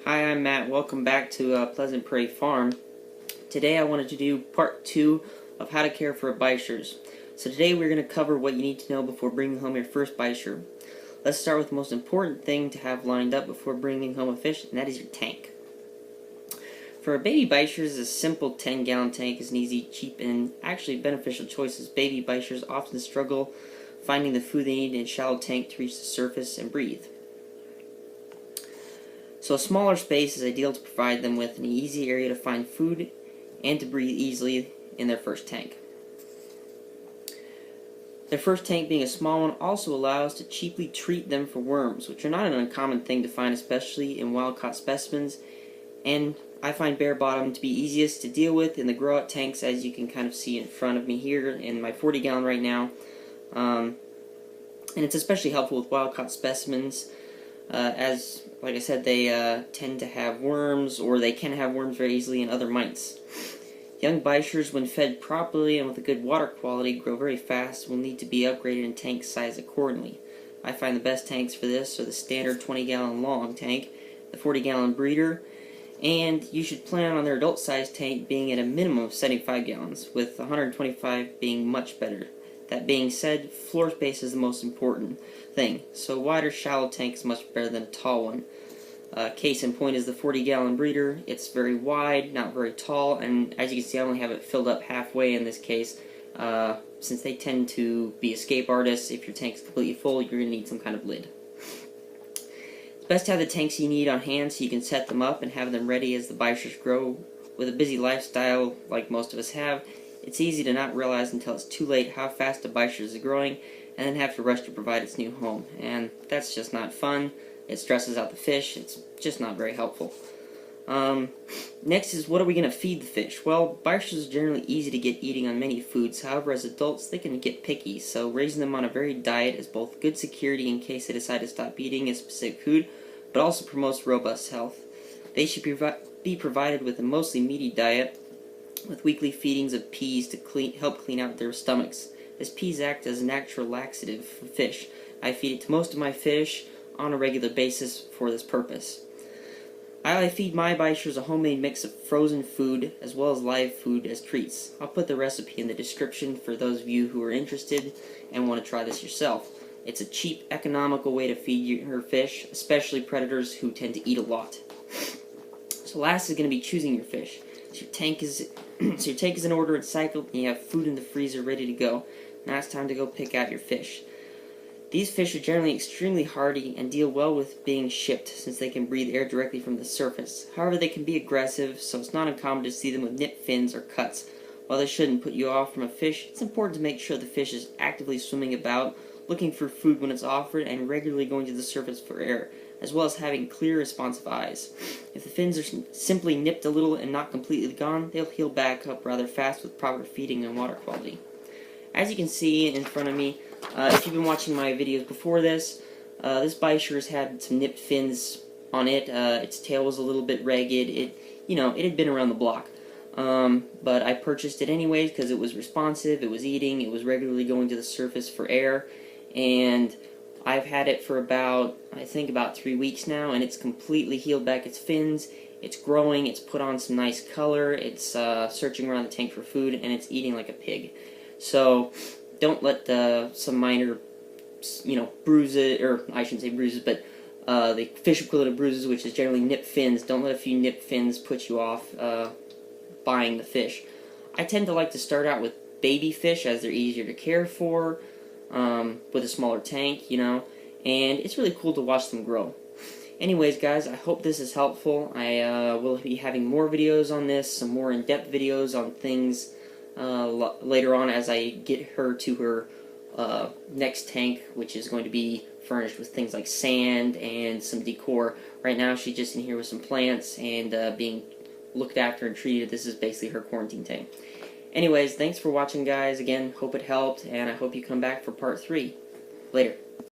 Hi, I'm Matt. Welcome back to Pleasant Prairie Farm. Today I wanted to do part 2 of how to care for bichirs. So today we're going to cover what you need to know before bringing home your first bichir. Let's start with the most important thing to have lined up before bringing home a fish, and that is your tank. For baby bichirs, a simple 10-gallon tank is an easy, cheap, and actually beneficial choice, as baby bichirs often struggle finding the food they need in a shallow tank to reach the surface and breathe. So a smaller space is ideal to provide them with an easy area to find food and to breathe easily in their first tank. Their first tank being a small one also allows to cheaply treat them for worms, which are not an uncommon thing to find, especially in wild-caught specimens, and I find bare bottom to be easiest to deal with in the grow-out tanks, as you can kind of see in front of me here in my 40-gallon right now. And it's especially helpful with wild-caught specimens, as, like I said, they tend to have worms, or they can have worms very easily, and other mites. Young bichirs, when fed properly and with a good water quality, grow very fast, will need to be upgraded in tank size accordingly. I find the best tanks for this are the standard 20-gallon long tank, the 40-gallon breeder, and you should plan on their adult size tank being at a minimum of 75 gallons, with 125 being much better. That being said, floor space is the most important thing, so a wider, shallow tank is much better than a tall one. Case in point is the 40-gallon breeder. It's very wide, not very tall, and as you can see, I only have it filled up halfway in this case. Since they tend to be escape artists, if your tank is completely full, you're going to need some kind of lid. It's best to have the tanks you need on hand so you can set them up and have them ready as the bichirs grow. With a busy lifestyle like most of us have, it's easy to not realize until it's too late how fast a bichir is growing, and then have to rush to provide its new home. And that's just not fun. It stresses out the fish. It's just not very helpful. Next is, what are we going to feed the fish? Well, bichirs are generally easy to get eating on many foods. However, as adults, they can get picky, so raising them on a varied diet is both good security in case they decide to stop eating a specific food, but also promotes robust health. They should be provided with a mostly meaty diet, with weekly feedings of peas to help clean out their stomachs. As peas act as a natural laxative for fish, I feed it to most of my fish on a regular basis for this purpose. I feed my bichirs a homemade mix of frozen food as well as live food as treats. I'll put the recipe in the description for those of you who are interested and want to try this yourself. It's a cheap, economical way to feed your fish, especially predators who tend to eat a lot. So last is going to be choosing your fish. So your tank is in order and cycled, and you have food in the freezer ready to go. Now it's time to go pick out your fish. These fish are generally extremely hardy and deal well with being shipped, since they can breathe air directly from the surface. However, they can be aggressive, so it's not uncommon to see them with nipped fins or cuts. While this shouldn't put you off from a fish, it's important to make sure the fish is actively swimming about, looking for food when it's offered, and regularly going to the surface for air, as well as having clear, responsive eyes. If the fins are simply nipped a little and not completely gone, they'll heal back up rather fast with proper feeding and water quality. As you can see in front of me, if you've been watching my videos before this, this bichir has had some nipped fins on it. Its tail was a little bit ragged. It had been around the block. But I purchased it anyways because it was responsive, it was eating, it was regularly going to the surface for air, and I've had it for about 3 weeks now, and it's completely healed back its fins. It's growing, it's put on some nice color, it's searching around the tank for food, and it's eating like a pig. So don't let some minor, bruises, or I shouldn't say bruises, but the fish equivalent of bruises, which is generally nipped fins, don't let a few nipped fins put you off buying the fish. I tend to like to start out with baby fish, as they're easier to care for, with a smaller tank, and it's really cool to watch them grow. Anyways, guys, I hope this is helpful. I will be having more videos on this, some more in-depth videos on things later on as I get her to her next tank, which is going to be furnished with things like sand and some decor. Right now, she's just in here with some plants and being looked after and treated. This is basically her quarantine tank. Anyways, thanks for watching, guys. Again, hope it helped, and I hope you come back for part 3. Later.